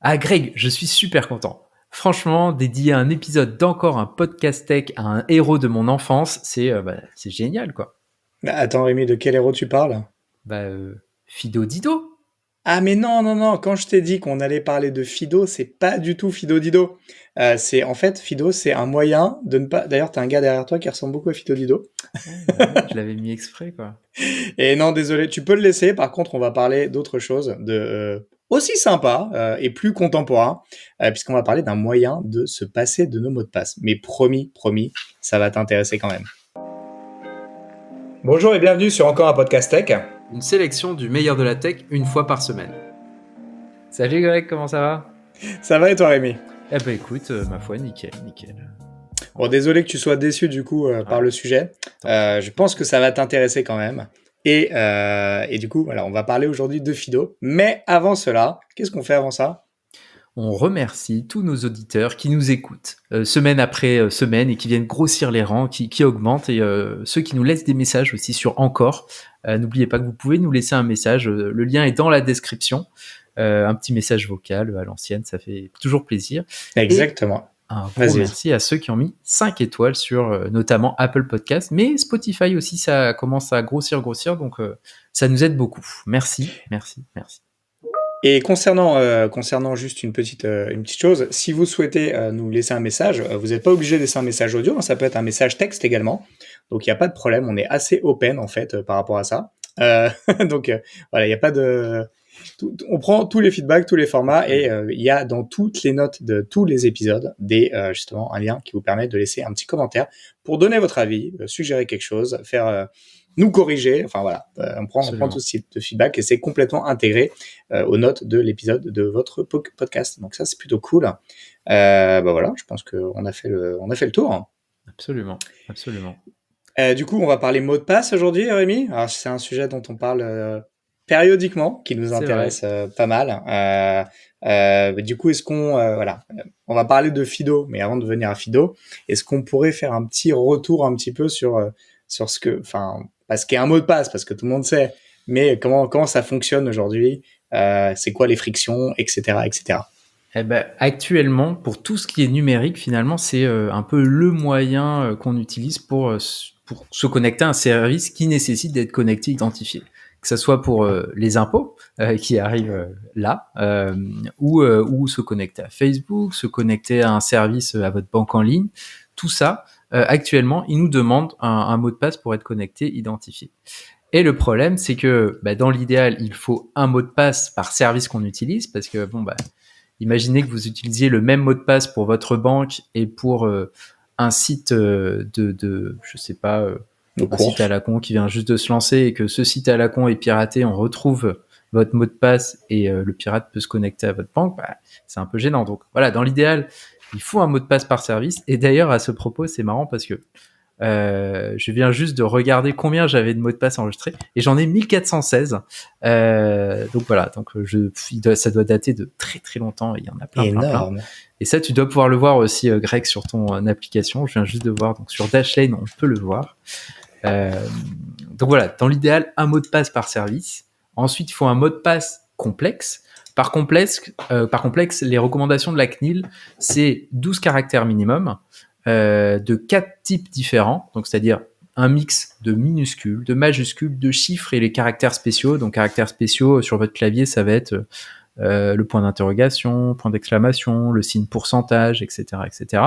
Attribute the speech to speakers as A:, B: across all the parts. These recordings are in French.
A: Ah Greg, je suis super content. Franchement, dédier un épisode d'encore un podcast tech à un héros de mon enfance, c'est génial quoi.
B: Attends Rémi, de quel héros tu parles?
A: Bah, Fido Dido.
B: Ah mais non, non, non, quand je t'ai dit qu'on allait parler de Fido, c'est pas du tout Fido Dido. C'est en fait, Fido, c'est un moyen de ne pas... D'ailleurs, t'as un gars derrière toi qui ressemble beaucoup à Fido Dido.
A: Ouais, bah oui, je l'avais mis exprès quoi.
B: Et non, désolé, tu peux le laisser. Par contre, on va parler d'autre chose, de aussi sympa et plus contemporain, puisqu'on va parler d'un moyen de se passer de nos mots de passe. Mais promis, promis, ça va t'intéresser quand même. Bonjour et bienvenue sur encore un podcast tech.
A: Une sélection du meilleur de la tech une fois par semaine. Salut Greg, comment ça va?
B: Ça va et toi Rémi?
A: Eh ben écoute, ma foi, nickel, nickel.
B: Bon, désolé que tu sois déçu du coup par
A: Ouais,
B: le sujet.
A: tant pis.
B: Je pense que ça va t'intéresser quand même. Et du coup, voilà, on va parler aujourd'hui de Fido. Mais avant cela, qu'est-ce qu'on fait avant ça?
A: On remercie tous nos auditeurs qui nous écoutent semaine après semaine et qui viennent grossir les rangs, qui augmentent et ceux qui nous laissent des messages aussi sur Encore. N'oubliez pas que vous pouvez nous laisser un message. Le lien est dans la description. Un petit message vocal à l'ancienne, ça fait toujours plaisir. Et
B: Exactement.
A: un gros
B: Vas-y, vas-y.
A: merci à ceux qui ont mis 5 étoiles sur notamment Apple Podcast, mais Spotify aussi, ça commence à grossir, donc ça nous aide beaucoup. Merci, merci, merci.
B: Et concernant juste une petite chose, si vous souhaitez nous laisser un message, vous n'êtes pas obligé de laisser un message audio, hein, ça peut être un message texte également. Donc il n'y a pas de problème, on est assez open en fait par rapport à ça. Donc voilà, il n'y a pas de... On prend tous les feedbacks, tous les formats et il y a dans toutes les notes de tous les épisodes justement un lien qui vous permet de laisser un petit commentaire pour donner votre avis, suggérer quelque chose, faire nous corriger. Enfin voilà, on prend tout
A: Absolument.
B: ce type de feedback et c'est complètement intégré aux notes de l'épisode de votre podcast. Donc ça c'est plutôt cool. Bah voilà, je pense qu'on a fait le tour.
A: Absolument, absolument.
B: Du coup, on va parler mots de passe aujourd'hui, Rémi. Alors, c'est un sujet dont on parle périodiquement, qui nous
A: C'est vrai.
B: intéresse pas mal. Du coup, on va parler de Fido, mais avant de venir à Fido, est-ce qu'on pourrait faire un petit retour un petit peu sur ce que, enfin, pas ce qu'est un mot de passe, parce que tout le monde sait, mais comment ça fonctionne aujourd'hui, c'est quoi les frictions, etc., etc.
A: Eh ben, actuellement, pour tout ce qui est numérique, finalement, c'est un peu le moyen qu'on utilise pour se connecter à un service qui nécessite d'être connecté, identifié. Que ce soit pour les impôts qui arrivent là, ou se connecter à Facebook, se connecter à un service, à votre banque en ligne. Tout ça, actuellement, ils nous demandent un mot de passe pour être connecté, identifié. Et le problème, c'est que dans l'idéal, il faut un mot de passe par service qu'on utilise, parce que imaginez que vous utilisiez le même mot de passe pour votre banque et pour un site je sais pas,
B: Nos
A: un site à
B: courses.
A: la con qui vient juste de se lancer et que ce site à la con est piraté, on retrouve votre mot de passe et le pirate peut se connecter à votre banque, c'est un peu gênant. Donc voilà, dans l'idéal, il faut un mot de passe par service. Et d'ailleurs, à ce propos, c'est marrant parce que je viens juste de regarder combien j'avais de mots de passe enregistrés et j'en ai 1416. Donc voilà, ça doit dater de très très longtemps. Il y en a plein, plein, plein.
B: Énorme.
A: Et ça, tu dois pouvoir le voir aussi, Greg, sur ton application. Je viens juste de voir. Donc sur Dashlane, on peut le voir. Euh, donc voilà, dans l'idéal, un mot de passe par service. Ensuite, il faut un mot de passe complexe. Par complexe, les recommandations de la CNIL, c'est 12 caractères minimum, de 4 types différents, donc c'est-à-dire un mix de minuscules, de majuscules, de chiffres et les caractères spéciaux. Donc caractères spéciaux sur votre clavier, ça va être le point d'interrogation, point d'exclamation, le signe pourcentage, etc., etc.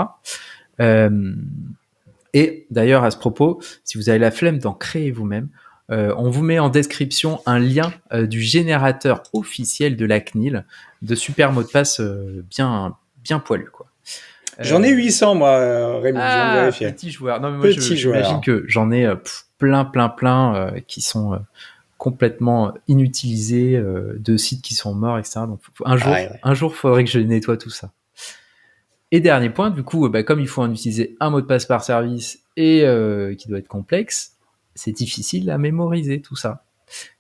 A: Et d'ailleurs, à ce propos, si vous avez la flemme d'en créer vous-même, on vous met en description un lien du générateur officiel de la CNIL, de super mots de passe bien, bien poilus, quoi.
B: J'en ai
A: Euh,
B: 800, moi, Rémi, je viens de
A: ah,
B: vérifier.
A: petit joueur. Non, mais moi,
B: Petit
A: j'imagine
B: joueur.
A: que j'en ai plein, plein, plein qui sont complètement inutilisés, de sites qui sont morts, etc. Donc,
B: Pareil, ouais.
A: un jour, faudrait que je nettoie tout ça. Et dernier point, du coup, comme il faut en utiliser un mot de passe par service et qui doit être complexe, c'est difficile à mémoriser tout ça.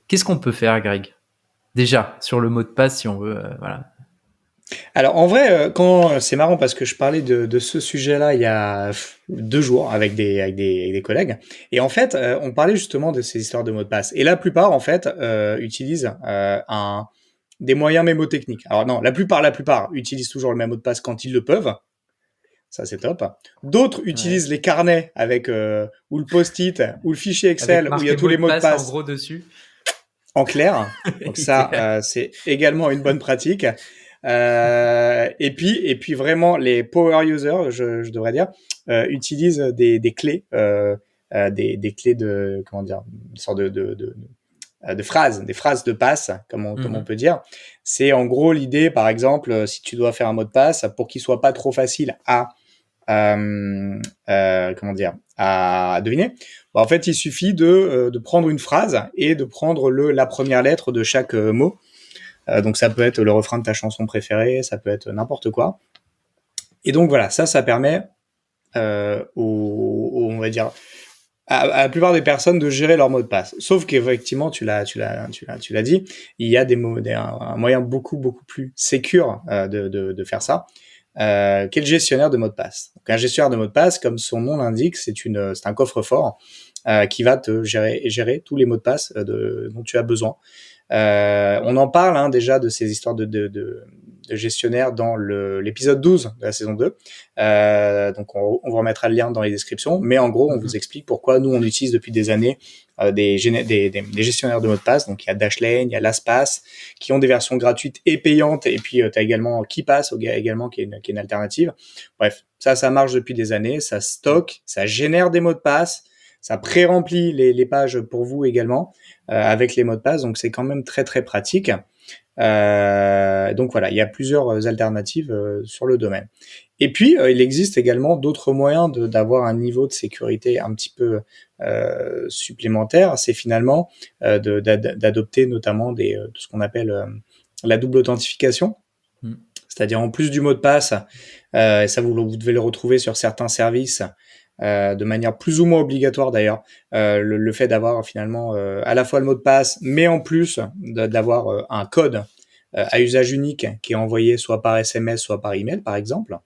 A: Qu'est-ce qu'on peut faire, Greg? Déjà, sur le mot de passe, si on veut, voilà.
B: Alors en vrai, quand c'est marrant parce que je parlais de ce sujet-là il y a 2 jours avec des collègues, et en fait, on parlait justement de ces histoires de mots de passe. Et la plupart, en fait, utilisent des moyens mémotechniques. Alors non, la plupart utilisent toujours le même mot de passe quand ils le peuvent. Ça, c'est top. D'autres utilisent les carnets avec ou le post-it ou le fichier Excel où il y a tous les mots de passe
A: en gros dessus.
B: En clair. Donc ça, c'est également une bonne pratique. Et puis vraiment, les power users, je devrais dire, utilisent des clés, des clés de, comment dire, une sorte de phrases, des phrases de passe, comme on peut dire. C'est en gros l'idée, par exemple, si tu dois faire un mot de passe, pour qu'il soit pas trop facile à comment dire, à deviner. Bon, en fait, il suffit de prendre une phrase et de prendre la première lettre de chaque mot. Donc ça peut être le refrain de ta chanson préférée, ça peut être n'importe quoi. Et donc voilà, ça permet on va dire à la plupart des personnes de gérer leur mot de passe. Sauf qu'effectivement, tu l'as dit, il y a un moyen beaucoup plus sécure de faire ça. Qu'est le gestionnaire de mot de passe. Donc, un gestionnaire de mot de passe, comme son nom l'indique, c'est un coffre-fort qui va te gérer tous les mots de passe dont tu as besoin. On en parle déjà de ces histoires de gestionnaire dans l'épisode 12 de la saison 2. Donc on vous remettra le lien dans les descriptions. Mais en gros, on vous explique pourquoi nous, on utilise depuis des années des gestionnaires de mots de passe. Donc il y a Dashlane, il y a LastPass, qui ont des versions gratuites et payantes. Et puis tu as également KeePass également, qui est une alternative. Bref, ça marche depuis des années. Ça stocke, ça génère des mots de passe. Ça pré-remplit les pages pour vous également avec les mots de passe, donc c'est quand même très pratique. Donc voilà, il y a plusieurs alternatives sur le domaine. Et puis il existe également d'autres moyens d'avoir un niveau de sécurité un petit peu supplémentaire. C'est finalement d'adopter notamment ce qu'on appelle la double authentification. C'est-à-dire en plus du mot de passe, et ça vous devez le retrouver sur certains services. De manière plus ou moins obligatoire d'ailleurs, le fait d'avoir finalement à la fois le mot de passe, mais en plus d'avoir un code à usage unique qui est envoyé soit par SMS, soit par email, par exemple.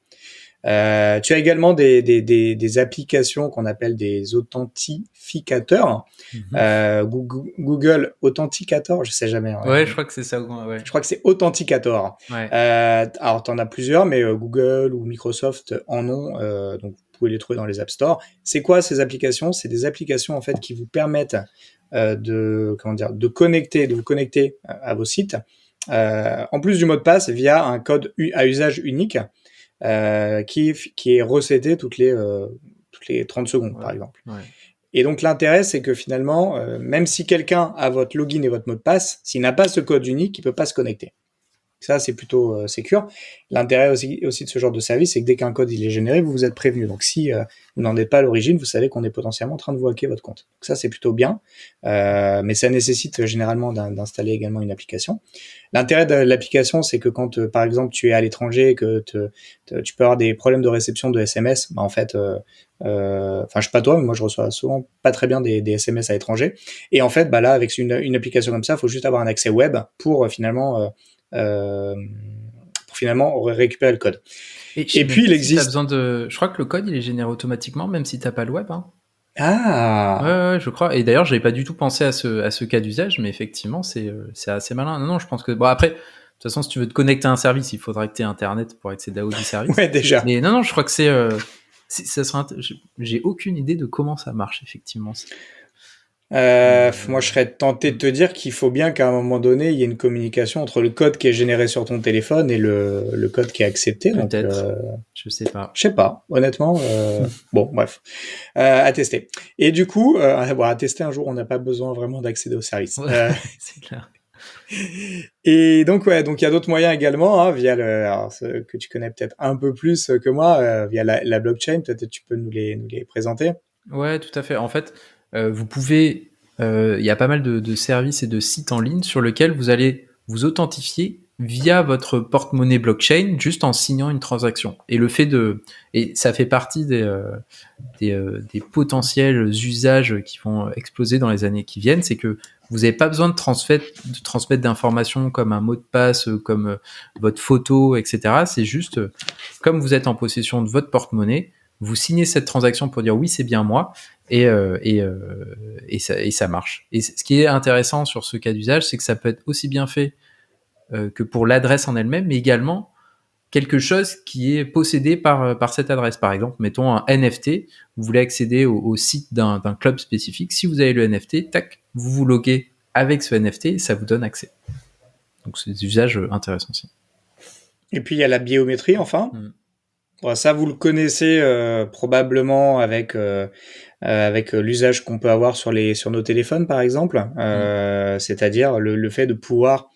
B: Tu as également des applications qu'on appelle des authentificateurs. Google Authenticator, je sais jamais.
A: Ouais, je crois que c'est ça. Ouais.
B: Je crois que c'est Authenticator.
A: Ouais.
B: Alors, t'en as plusieurs, mais Google ou Microsoft en ont, donc vous pouvez les trouver dans les App Store. C'est quoi ces applications ? C'est des applications en fait qui vous permettent de vous connecter à vos sites, en plus du mot de passe via un code à usage unique qui est reseté toutes les 30 secondes, par exemple. Ouais. Et donc l'intérêt, c'est que finalement, même si quelqu'un a votre login et votre mot de passe, s'il n'a pas ce code unique, il peut pas se connecter. Ça, c'est plutôt sécure. L'intérêt aussi de ce genre de service, c'est que dès qu'un code il est généré, vous êtes prévenu. Donc si vous n'en êtes pas à l'origine, vous savez qu'on est potentiellement en train de vous hacker votre compte. Donc ça, c'est plutôt bien. Mais ça nécessite généralement d'installer également une application. L'intérêt de l'application, c'est que quand, par exemple, tu es à l'étranger, que tu peux avoir des problèmes de réception de SMS, bah, en fait, je sais pas toi, mais moi je reçois souvent pas très bien des SMS à l'étranger. Et en fait, bah là, avec une application comme ça, il faut juste avoir un accès web pour finalement récupérer le code.
A: Et puis il existe. Si t'as besoin je crois que le code il est généré automatiquement, même si t'as pas le web. Hein.
B: Ah.
A: Ouais, je crois. Et d'ailleurs, j'avais pas du tout pensé à ce cas d'usage, mais effectivement, c'est assez malin. Non, je pense que après. De toute façon, si tu veux te connecter à un service, il faudrait que tu aies Internet pour accéder au service.
B: Ouais, déjà.
A: Mais non, je crois que ça sera. J'ai aucune idée de comment ça marche, effectivement.
B: Moi, je serais tenté de te dire qu'il faut bien qu'à un moment donné, il y ait une communication entre le code qui est généré sur ton téléphone et le code qui est accepté.
A: Peut-être. Je sais pas.
B: Je sais pas, honnêtement. Bon, bref. À tester. Et du coup, à tester un jour, on n'a pas besoin vraiment d'accéder au service.
A: Ouais, c'est clair.
B: Et donc il y a d'autres moyens également, via ce que tu connais peut-être un peu plus que moi, via la blockchain. Peut-être tu peux nous les présenter.
A: Ouais, tout à fait. En fait, vous pouvez, il y a pas mal de services et de sites en ligne sur lesquels vous allez vous authentifier via votre porte-monnaie blockchain juste en signant une transaction. Et et ça fait partie des potentiels usages qui vont exploser dans les années qui viennent, c'est que vous n'avez pas besoin de transmettre d'informations comme un mot de passe, comme votre photo, etc. C'est juste, comme vous êtes en possession de votre porte-monnaie, vous signez cette transaction pour dire oui, c'est bien moi, et ça marche. Et ce qui est intéressant sur ce cas d'usage, c'est que ça peut être aussi bien fait que pour l'adresse en elle-même, mais également quelque chose qui est possédé par cette adresse. Par exemple, mettons un NFT, vous voulez accéder au site d'un club spécifique. Si vous avez le NFT, tac, vous vous loguez avec ce NFT et ça vous donne accès. Donc c'est des usages intéressants aussi.
B: Et puis il y a la biométrie enfin. Bon, ça vous le connaissez probablement avec l'usage qu'on peut avoir sur nos téléphones par exemple, c'est-à-dire le fait de pouvoir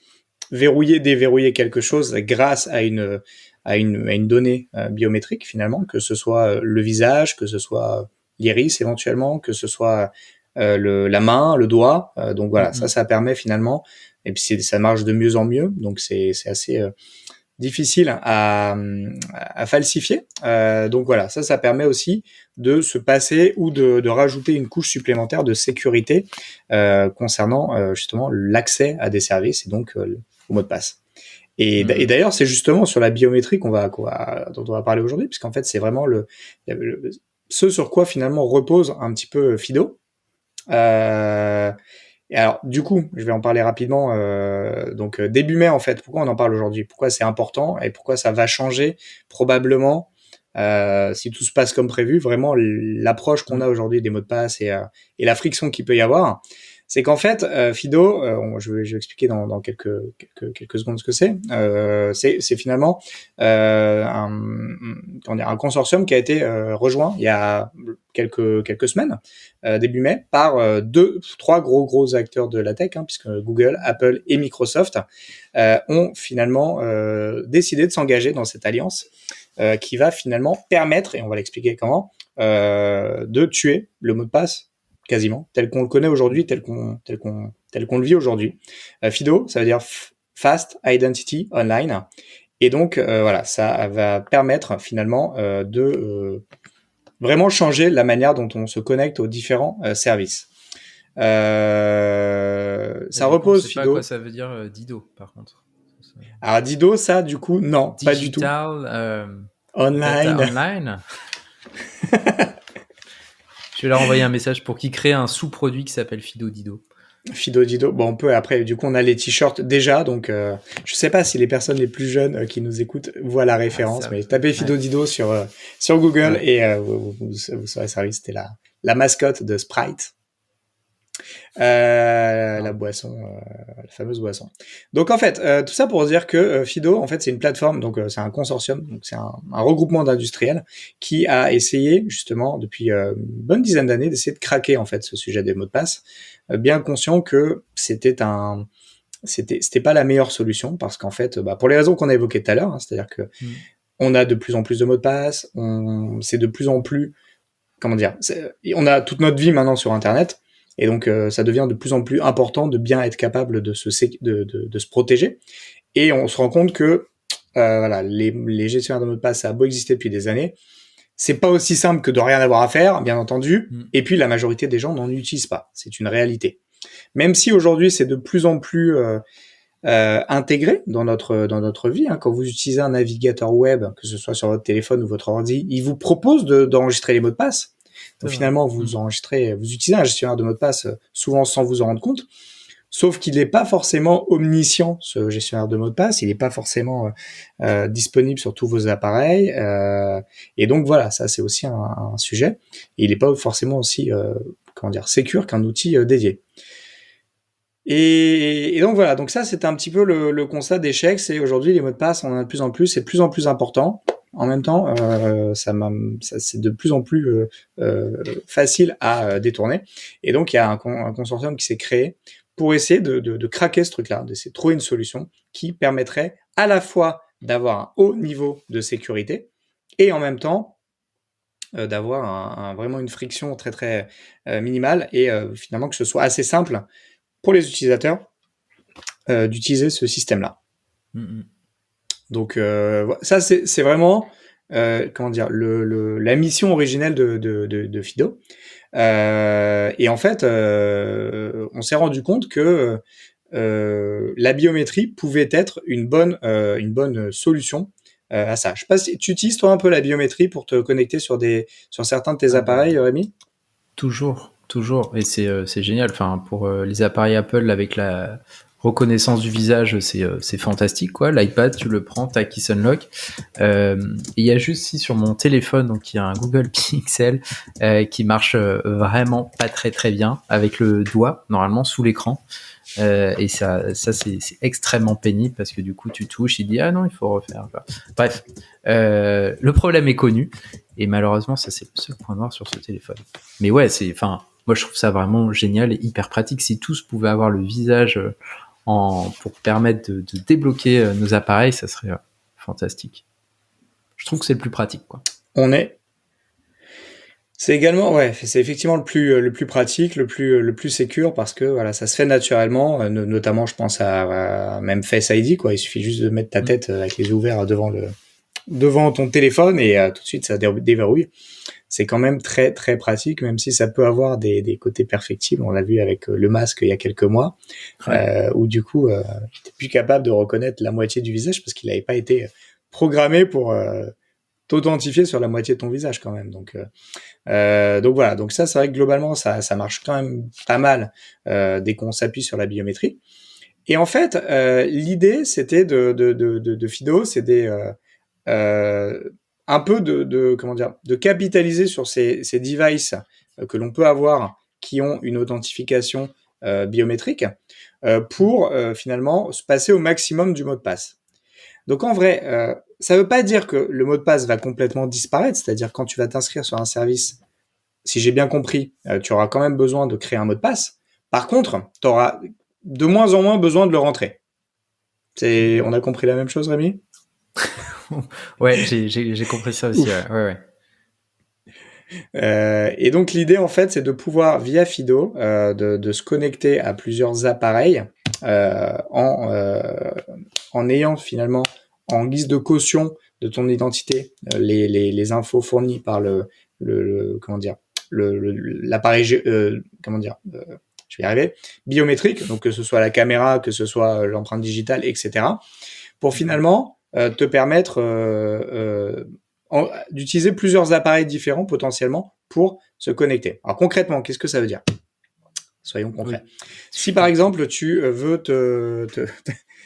B: verrouiller, déverrouiller quelque chose grâce à une donnée biométrique finalement, que ce soit le visage, que ce soit l'iris éventuellement, que ce soit la main, le doigt. Donc voilà, ça permet finalement, et puis ça marche de mieux en mieux, donc c'est assez difficile à falsifier. Donc voilà, ça permet aussi de se passer ou de rajouter une couche supplémentaire de sécurité concernant justement l'accès à des services et donc au mot de passe. Et d'ailleurs, c'est justement sur la biométrie dont on va parler aujourd'hui, puisqu'en fait, c'est vraiment ce sur quoi finalement repose un petit peu Fido. Et alors, du coup, je vais en parler rapidement. Donc, début mai, en fait, pourquoi on en parle aujourd'hui? Pourquoi c'est important et pourquoi ça va changer probablement, si tout se passe comme prévu, vraiment l'approche qu'on a aujourd'hui des mots de passe et la friction qu'il peut y avoir. C'est qu'en fait, Fido, je vais expliquer dans quelques secondes ce que c'est. C'est finalement un consortium qui a été rejoint il y a quelques semaines, début mai, par trois gros acteurs de la tech, puisque Google, Apple et Microsoft ont finalement décidé de s'engager dans cette alliance qui va finalement permettre, et on va l'expliquer comment, de tuer le mot de passe quasiment, tel qu'on le connaît aujourd'hui, tel qu'on le vit aujourd'hui. FIDO, ça veut dire Fast Identity Online. Et donc, voilà, ça va permettre finalement de vraiment changer la manière dont on se connecte aux différents services. Ça repose,
A: Fido. Je sais pas quoi ça veut dire Dido, par contre.
B: Alors, Dido, ça, du coup, non, pas du tout.
A: Online. Online. Je vais leur envoyer un message pour qu'ils créent un sous-produit qui s'appelle Fido Dido.
B: Fido Dido. Bon, on peut après. Du coup, on a les t-shirts déjà, donc je sais pas si les personnes les plus jeunes qui nous écoutent voient la référence, mais tapez Fido Dido sur Google et vous serez servi. C'était la mascotte de Sprite. La boisson, la fameuse boisson. Donc en fait, tout ça pour dire que Fido, en fait, c'est une plateforme, donc c'est un consortium, donc c'est un regroupement d'industriels qui a essayé justement depuis une bonne dizaine d'années d'essayer de craquer en fait ce sujet des mots de passe, bien conscient que c'était pas la meilleure solution parce qu'en fait, pour les raisons qu'on a évoquées tout à l'heure, c'est-à-dire que on a de plus en plus de mots de passe, c'est de plus en plus, comment dire, on a toute notre vie maintenant sur Internet. Et donc, ça devient de plus en plus important de bien être capable de se protéger. Et on se rend compte que voilà, les gestionnaires de mots de passe, ça a beau exister depuis des années, c'est pas aussi simple que de rien avoir à faire, bien entendu. Et puis, la majorité des gens n'en utilisent pas. C'est une réalité. Même si aujourd'hui, c'est de plus en plus intégré dans notre vie. Quand vous utilisez un navigateur web, que ce soit sur votre téléphone ou votre ordi, il vous propose d'enregistrer les mots de passe. Donc finalement, vous utilisez un gestionnaire de mots de passe souvent sans vous en rendre compte, sauf qu'il n'est pas forcément omniscient, ce gestionnaire de mots de passe, il n'est pas forcément disponible sur tous vos appareils, et donc voilà, ça c'est aussi un sujet, et il n'est pas forcément aussi, sécure qu'un outil dédié. Et donc voilà, donc ça c'est un petit peu le constat d'échec, c'est aujourd'hui les mots de passe, on en a de plus en plus, c'est de plus en plus important. En même temps, c'est de plus en plus facile à détourner. Et donc, il y a un consortium qui s'est créé pour essayer de craquer ce truc-là, d'essayer de trouver une solution qui permettrait à la fois d'avoir un haut niveau de sécurité et en même temps d'avoir vraiment une friction très très minimale et finalement que ce soit assez simple pour les utilisateurs d'utiliser ce système-là. Donc ça c'est vraiment la mission originelle de Fido. Et en fait, on s'est rendu compte que la biométrie pouvait être une bonne solution à ça. Je sais pas si tu utilises toi un peu la biométrie pour te connecter sur certains de tes appareils, Rémi?
A: Toujours. Et c'est génial. Enfin, pour les appareils Apple avec reconnaissance du visage, c'est fantastique, quoi. L'iPad, tu le prends, t'as Kiss Unlock. Il y a juste si sur mon téléphone, donc il y a un Google Pixel qui marche vraiment pas très très bien avec le doigt normalement sous l'écran. Et ça c'est extrêmement pénible parce que du coup tu touches, il dit ah non il faut refaire. Bref, le problème est connu et malheureusement ça c'est le seul point noir sur ce téléphone. Mais ouais moi je trouve ça vraiment génial et hyper pratique. Si tous pouvaient avoir le visage pour permettre de débloquer nos appareils, ça serait fantastique. Je trouve que c'est le plus pratique, quoi.
B: C'est également, ouais, c'est effectivement le plus pratique, le plus sécure parce que voilà, ça se fait naturellement, notamment je pense à même Face ID, quoi. Il suffit juste de mettre ta tête avec les yeux ouverts devant ton téléphone et tout de suite ça déverrouille. C'est quand même très très pratique, même si ça peut avoir des côtés perfectibles. On l'a vu avec le masque il y a quelques mois, où du coup, il était plus capable de reconnaître la moitié du visage parce qu'il n'avait pas été programmé pour t'authentifier sur la moitié de ton visage quand même. Donc voilà. Donc ça, c'est vrai que globalement, ça marche quand même pas mal dès qu'on s'appuie sur la biométrie. Et en fait, l'idée, c'était de Fido, c'était un peu de capitaliser sur ces devices que l'on peut avoir qui ont une authentification biométrique pour finalement se passer au maximum du mot de passe. Donc en vrai, ça veut pas dire que le mot de passe va complètement disparaître, c'est-à-dire quand tu vas t'inscrire sur un service, si j'ai bien compris, tu auras quand même besoin de créer un mot de passe. Par contre, tu auras de moins en moins besoin de le rentrer. On a compris la même chose, Rémi ?
A: Ouais, j'ai compris ça aussi. Ouais.
B: Et donc l'idée en fait, c'est de pouvoir via Fido de se connecter à plusieurs appareils en ayant finalement en guise de caution de ton identité les infos fournies par l'appareil je vais y arriver, biométrique, donc que ce soit la caméra, que ce soit l'empreinte digitale, etc. pour finalement te permettre d'utiliser plusieurs appareils différents potentiellement pour se connecter. Alors concrètement, qu'est-ce que ça veut dire ? Soyons concrets. Oui. Si par exemple tu veux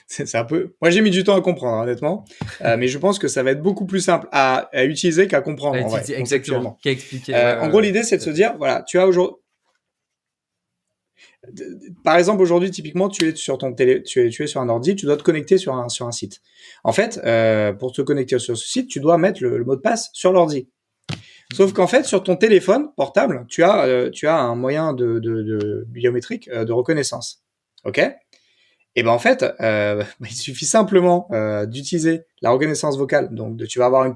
B: c'est un peu. Moi j'ai mis du temps à comprendre honnêtement, mais je pense que ça va être beaucoup plus simple à utiliser qu'à comprendre. En vrai,
A: exactement. Qu'à expliquer.
B: En gros, l'idée c'est de se dire voilà, tu as aujourd'hui. Par exemple, aujourd'hui, typiquement, tu es sur ton tu es sur un ordi, tu dois te connecter sur un site. En fait, pour te connecter sur ce site, tu dois mettre le mot de passe sur l'ordi. Sauf qu'en fait, sur ton téléphone portable, tu as un moyen de biométrique de reconnaissance. Ok ? Et ben en fait, il suffit simplement d'utiliser la reconnaissance vocale. Donc, tu vas avoir une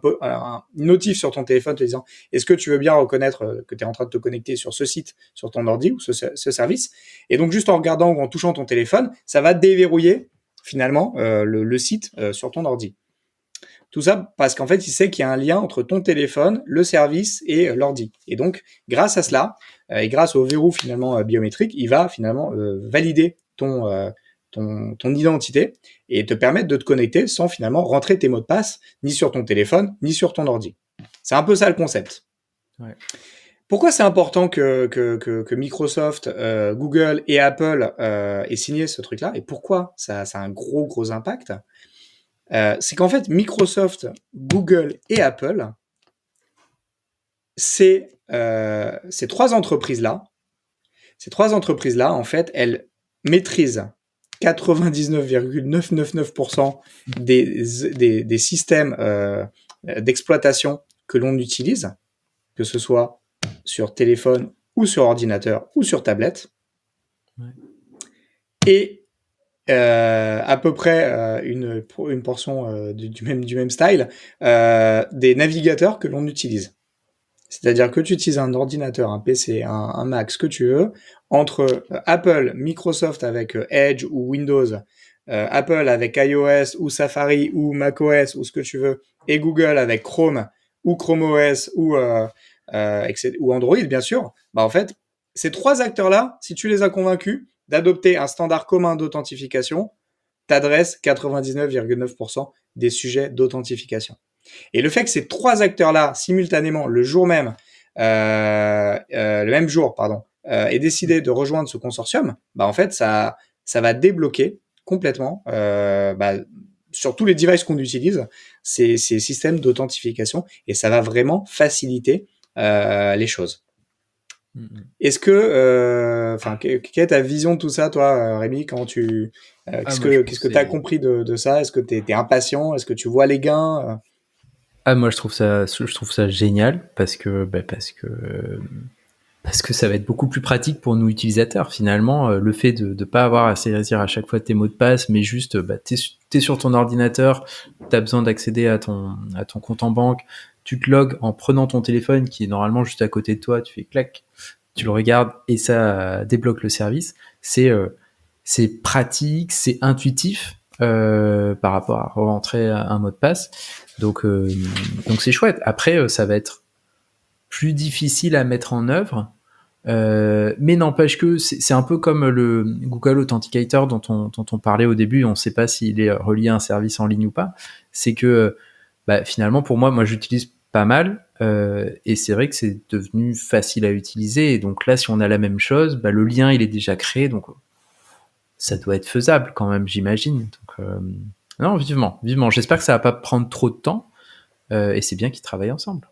B: notif sur ton téléphone te disant est-ce que tu veux bien reconnaître que tu es en train de te connecter sur ce site, sur ton ordi ou ce service. Et donc, juste en regardant ou en touchant ton téléphone, ça va déverrouiller finalement le site sur ton ordi. Tout ça parce qu'en fait, il sait qu'il y a un lien entre ton téléphone, le service et l'ordi. Et donc, grâce à cela, et grâce au verrou finalement biométrique, il va finalement valider ton identité et te permettre de te connecter sans finalement rentrer tes mots de passe ni sur ton téléphone, ni sur ton ordi. C'est un peu ça le concept. Ouais. Pourquoi c'est important que Microsoft, Google et Apple aient signé ce truc-là et pourquoi ça a un gros impact ? C'est qu'en fait, Microsoft, Google et Apple, ces trois entreprises-là, en fait, elles maîtrisent 99,999% des systèmes d'exploitation que l'on utilise, que ce soit sur téléphone ou sur ordinateur ou sur tablette. Ouais. Et à peu près une portion du même style des navigateurs que l'on utilise. C'est-à-dire que tu utilises un ordinateur, un PC, un Mac, ce que tu veux, entre Apple, Microsoft avec Edge ou Windows, Apple avec iOS ou Safari ou macOS ou ce que tu veux, et Google avec Chrome ou Chrome OS ou Android, bien sûr, bah en fait, ces trois acteurs-là, si tu les as convaincus d'adopter un standard commun d'authentification, t'adresses 99,9% des sujets d'authentification. Et le fait que ces trois acteurs-là, simultanément, le même jour, aient décidé de rejoindre ce consortium, bah en fait, ça va débloquer complètement sur tous les devices qu'on utilise, ces systèmes d'authentification, et ça va vraiment faciliter les choses. Est-ce que, quelle est ta vision de tout ça, toi, Rémi, quand qu'est-ce que tu as compris de ça? Est-ce que tu es impatient? Est-ce que tu vois les gains?
A: Moi, je trouve ça génial parce que ça va être beaucoup plus pratique pour nous utilisateurs. Finalement, le fait de pas avoir à saisir à chaque fois tes mots de passe, mais juste, t'es sur ton ordinateur, t'as besoin d'accéder à ton compte en banque, tu te logs en prenant ton téléphone qui est normalement juste à côté de toi, tu fais clac, tu le regardes et ça débloque le service. C'est pratique, c'est intuitif par rapport à rentrer un mot de passe. Donc c'est chouette. Après, ça va être plus difficile à mettre en œuvre, mais n'empêche que c'est un peu comme le Google Authenticator dont on parlait au début. On ne sait pas s'il est relié à un service en ligne ou pas. C'est que finalement, pour moi, j'utilise pas mal, et c'est vrai que c'est devenu facile à utiliser. Et donc là, si on a la même chose, le lien il est déjà créé, donc ça doit être faisable quand même, j'imagine. Donc non, vivement. J'espère que ça va pas prendre trop de temps, et c'est bien qu'ils travaillent ensemble.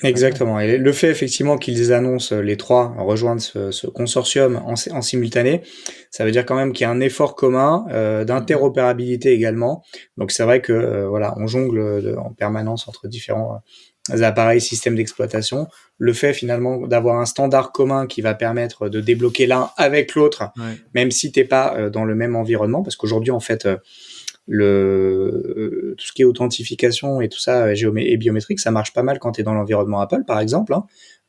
B: Exactement. Et le fait effectivement qu'ils annoncent les trois rejoindre ce consortium en simultané, ça veut dire quand même qu'il y a un effort commun d'interopérabilité également. Donc c'est vrai que on jongle en permanence entre différents appareils, systèmes d'exploitation. Le fait finalement d'avoir un standard commun qui va permettre de débloquer l'un avec l'autre, même si t'es pas dans le même environnement, parce qu'aujourd'hui en fait tout ce qui est authentification et tout ça et biométrique, ça marche pas mal quand tu es dans l'environnement Apple par exemple.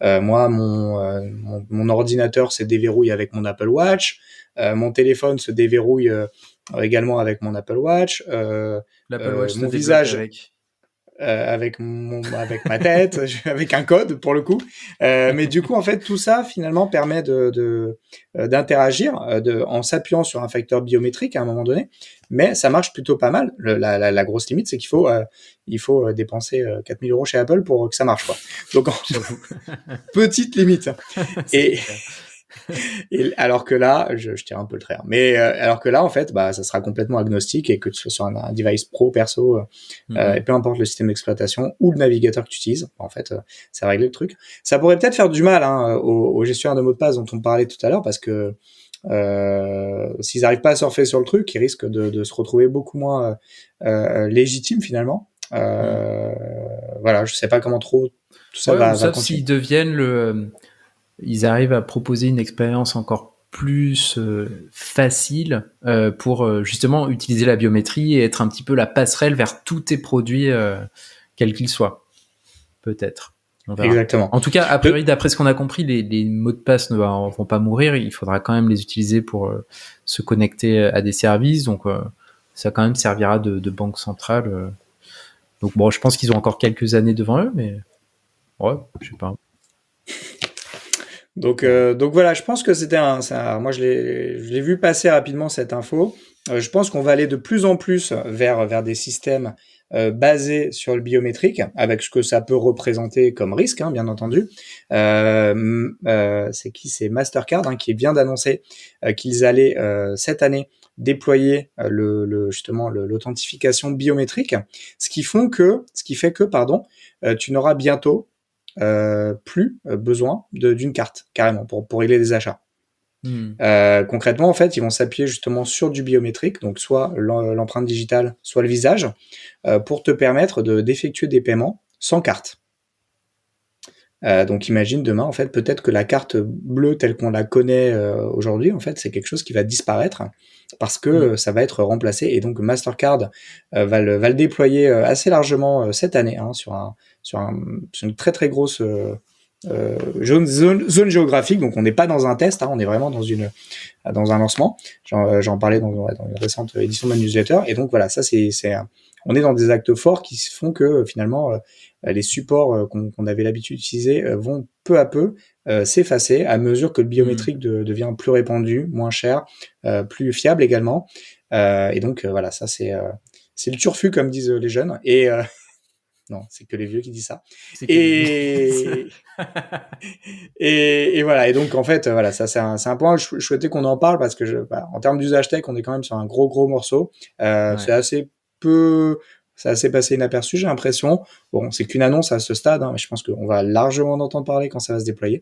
B: Moi mon ordinateur se déverrouille avec mon Apple Watch, mon téléphone se déverrouille également avec mon Apple Watch,
A: l'Apple Watch
B: mon visage avec ma tête, avec un code pour le coup. Mais du coup, en fait, tout ça finalement permet d'interagir en s'appuyant sur un facteur biométrique à un moment donné. Mais ça marche plutôt pas mal. La grosse limite, c'est qu'il faut dépenser 4 000 € chez Apple pour que ça marche, quoi. Donc, petite limite. Et alors que là, je tire un peu le trait, mais alors que là, en fait, ça sera complètement agnostique, et que tu sois sur un device pro, perso, et peu importe le système d'exploitation ou le navigateur que tu utilises, en fait, ça règle le truc. Ça pourrait peut-être faire du mal aux gestionnaires de mots de passe dont on parlait tout à l'heure, parce que s'ils n'arrivent pas à surfer sur le truc, ils risquent de se retrouver beaucoup moins légitimes finalement. Je sais pas comment trop tout ça va
A: sauf
B: continuer.
A: s'ils deviennent ils arrivent à proposer une expérience encore plus facile pour justement utiliser la biométrie et être un petit peu la passerelle vers tous tes produits, quels qu'ils soient. Peut-être. On verra.
B: Exactement.
A: En tout cas, a priori, d'après ce qu'on a compris, les mots de passe ne vont pas mourir. Il faudra quand même les utiliser pour se connecter à des services. Donc, ça quand même servira de banque centrale. Donc, bon, je pense qu'ils ont encore quelques années devant eux, mais ouais, je sais pas.
B: Donc voilà, je pense que c'était moi je l'ai vu passer rapidement cette info. Je pense qu'on va aller de plus en plus vers des systèmes basés sur le biométrique, avec ce que ça peut représenter comme risque, bien entendu. C'est Mastercard qui vient d'annoncer qu'ils allaient cette année déployer l'authentification biométrique, ce qui fait que tu n'auras bientôt plus besoin d'une carte carrément pour régler des achats. Concrètement, en fait, ils vont s'appuyer justement sur du biométrique, donc soit l'empreinte digitale, soit le visage, pour te permettre d'effectuer des paiements sans carte. Donc imagine demain, en fait, peut-être que la carte bleue telle qu'on la connaît aujourd'hui, en fait, c'est quelque chose qui va disparaître parce que ça va être remplacé, et donc Mastercard va le déployer assez largement cette année sur une très très grosse zone géographique. Donc on n'est pas dans un test, on est vraiment dans un lancement. J'en parlais dans une récente édition de ma newsletter, et donc voilà, ça on est dans des actes forts qui font que finalement les supports qu'on avait l'habitude d'utiliser vont peu à peu s'effacer à mesure que le biométrique devient plus répandu, moins cher, plus fiable également. Et donc voilà, ça c'est le turfu comme disent les jeunes. Et Non, c'est que les vieux qui disent ça.
A: C'est que
B: Et... et voilà. Et donc, en fait, voilà, ça, c'est un point. Je souhaitais qu'on en parle parce que, en termes d'usage tech, on est quand même sur un gros morceau. C'est assez passé inaperçu, j'ai l'impression. Bon, c'est qu'une annonce à ce stade, mais je pense qu'on va largement en entendre parler quand ça va se déployer.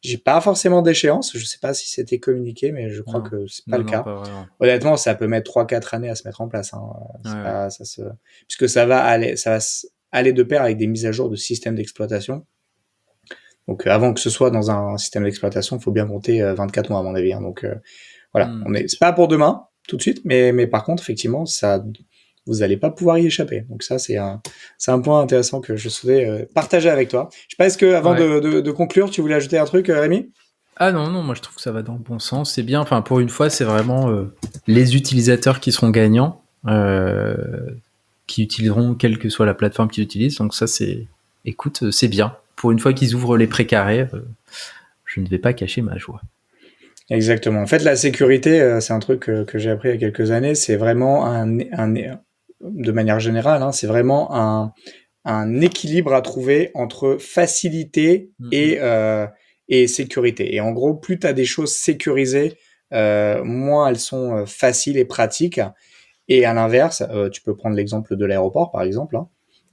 B: J'ai pas forcément d'échéance. Je sais pas si c'était communiqué, mais je crois que c'est pas le cas.
A: Pas
B: Honnêtement, ça peut mettre 3-4 années à se mettre en place. Puisque ça va aller de pair avec des mises à jour de système d'exploitation. Donc, avant que ce soit dans un système d'exploitation, il faut bien compter 24 mois, à mon avis. Donc, voilà. C'est pas pour demain, tout de suite, mais par contre, effectivement, vous allez pas pouvoir y échapper. Donc ça, c'est un point intéressant que je souhaitais partager avec toi. Je sais pas, est-ce que avant de conclure, tu voulais ajouter un truc, Rémi ?
A: Ah non, moi je trouve que ça va dans le bon sens. C'est bien. Enfin, pour une fois, c'est vraiment les utilisateurs qui seront gagnants, qui utiliseront quelle que soit la plateforme qu'ils utilisent. Donc ça, c'est bien. Pour une fois qu'ils ouvrent les précarés, je ne vais pas cacher ma joie.
B: Exactement. En fait, la sécurité, c'est un truc que j'ai appris il y a quelques années. C'est vraiment de manière générale, c'est vraiment un équilibre à trouver entre facilité et sécurité. Et en gros, plus tu as des choses sécurisées, moins elles sont faciles et pratiques. Et à l'inverse, tu peux prendre l'exemple de l'aéroport, par exemple.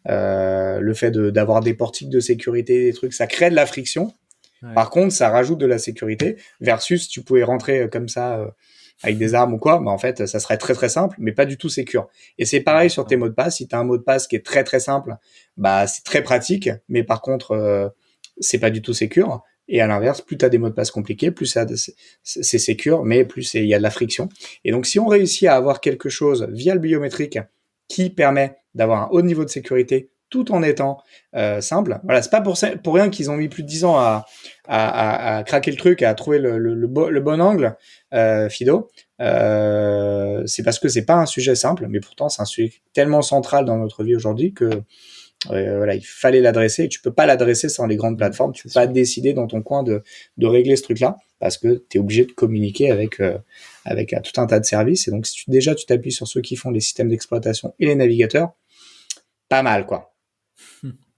B: Le fait d'avoir des portiques de sécurité, des trucs, ça crée de la friction. Ouais. Par contre, ça rajoute de la sécurité versus tu pouvais rentrer comme ça avec des armes ou quoi, en fait, ça serait très très simple, mais pas du tout sécure. Et c'est pareil sur tes mots de passe. Si tu as un mot de passe qui est très très simple, c'est très pratique, mais par contre, c'est pas du tout sécure. Et à l'inverse, plus tu as des mots de passe compliqués, plus c'est sécure, mais plus il y a de la friction. Et donc, si on réussit à avoir quelque chose via le biométrique qui permet d'avoir un haut niveau de sécurité tout en étant simple. Voilà, c'est pas pour rien qu'ils ont mis plus de 10 ans à craquer le truc, à trouver le bon angle, Fido. C'est parce que c'est pas un sujet simple, mais pourtant c'est un sujet tellement central dans notre vie aujourd'hui que il fallait l'adresser. Et tu peux pas l'adresser sans les grandes plateformes. Tu peux pas décider dans ton coin de régler ce truc-là parce que tu es obligé de communiquer avec tout un tas de services. Et donc si tu t'appuies sur ceux qui font les systèmes d'exploitation et les navigateurs, pas mal quoi.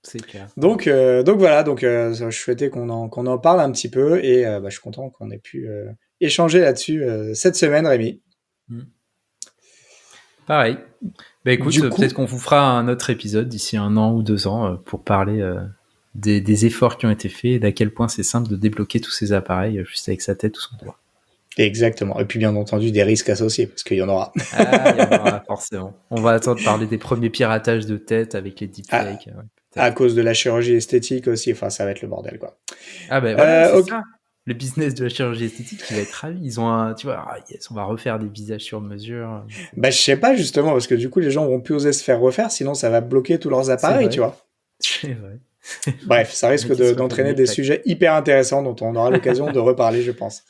A: C'est clair.
B: Donc voilà, je souhaitais qu'on en parle un petit peu et je suis content qu'on ait pu échanger là-dessus cette semaine, Rémi.
A: Pareil. Écoute, peut-être qu'on vous fera un autre épisode d'ici 1 an ou 2 ans pour parler des efforts qui ont été faits et d'à quel point c'est simple de débloquer tous ces appareils juste avec sa tête ou son doigt.
B: Exactement. Et puis bien entendu des risques associés parce qu'il y en aura.
A: Il y en aura forcément. On va attendre de parler des premiers piratages de tête avec les deepfakes.
B: À cause de la chirurgie esthétique aussi, enfin ça va être le bordel quoi.
A: C'est ça. Le business de la chirurgie esthétique, il va être ravi. Ils ont on va refaire des visages sur mesure.
B: Je sais pas justement parce que du coup les gens vont plus oser se faire refaire, sinon ça va bloquer tous leurs appareils, tu vois.
A: C'est vrai.
B: Bref, ça risque d'entraîner des sujets hyper intéressants dont on aura l'occasion de reparler, je pense.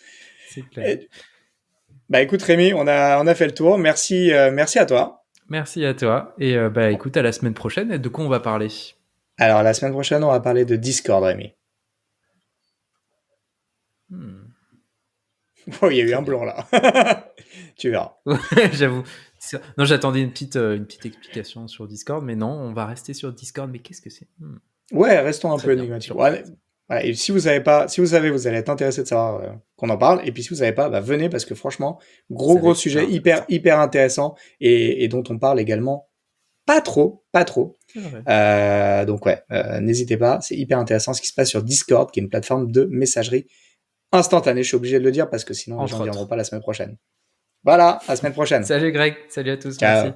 A: C'est clair.
B: Écoute Rémi, on a fait le tour. Merci à toi.
A: Merci à toi. Et écoute, à la semaine prochaine. Et de quoi on va parler ?
B: Alors, la semaine prochaine, on va parler de Discord, Rémi. Oh, il y a eu un blanc, là. Tu verras.
A: J'avoue. Non, j'attendais une petite explication sur Discord, mais non, on va rester sur Discord. Mais qu'est-ce que c'est ?
B: Ouais, restons un peu énigmatiques. Et si vous savez, vous allez être intéressé de savoir qu'on en parle. Et puis, si vous savez pas, venez parce que franchement, gros sujet hyper intéressant et dont on parle également pas trop. Donc n'hésitez pas, c'est hyper intéressant ce qui se passe sur Discord, qui est une plateforme de messagerie instantanée. Je suis obligé de le dire parce que sinon les gens ne viendront pas la semaine prochaine. Voilà, à la semaine prochaine.
A: Salut Greg, salut à tous.
B: Ciao.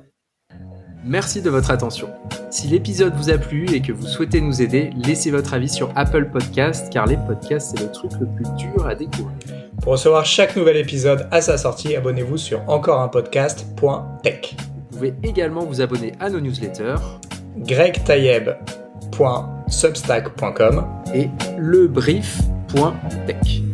A: Merci de votre attention. Si l'épisode vous a plu et que vous souhaitez nous aider, laissez votre avis sur Apple Podcast, car les podcasts, c'est le truc le plus dur à découvrir.
B: Pour recevoir chaque nouvel épisode à sa sortie, abonnez-vous sur encoreunpodcast.tech.
A: Vous pouvez également vous abonner à nos newsletters
B: gregtayeb.substack.com
A: et lebrief.tech.